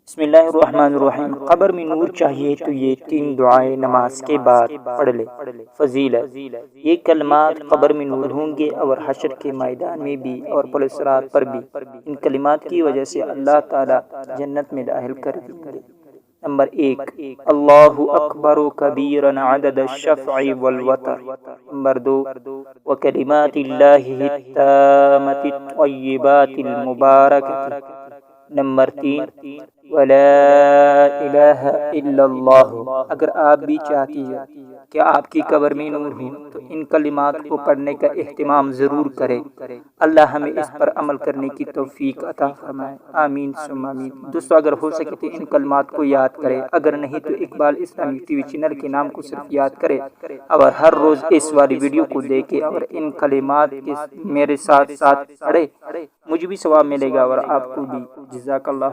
बिस्मिल्लाहिर्रहमानिर्रहीम। कब्र में नूर चाहिए तो ये 3 दुआएं नमाज के बाद पढ़ ले। फजीलत, ये कलमात कब्र में नूर होंगे और हशर के मैदान में भी और पुलिस सिरात पर भी। इन कलिमात की वजह से अल्लाह ताला जन्नत में दाखिल कर देंगे। नंबर 1, अल्लाहु अकबर कबीरन अदद शफ़ई वल वतर। नंबर 2, व कलिमातिल्लाहि ताम्मति तय्यिबातिल मुबारकति। नंबर 3, वला इलाहा इल्लल्लाहु। अगर आप भी चाहती हैं कि आपकी कब्र में नूर हो तो इन कलिमात को पढ़ने का एहतिमाम ज़रूर करें। अल्लाह हमें इस पर अमल करने की तौफीक अता फरमाए। आमीन सुम्मा आमीन। दोस्तों, अगर हो सके तो इन कलिमात को याद करें, अगर नहीं तो इकबाल इस्लामिक टीवी चैनल के नाम को सिर्फ याद करें और हर रोज़ इस वाली वीडियो को देखें और इन कलिमात के मेरे साथ साथ पढ़े। मुझे भी सवाब मिलेगा और आपको भी। जज़ाकल्लाह।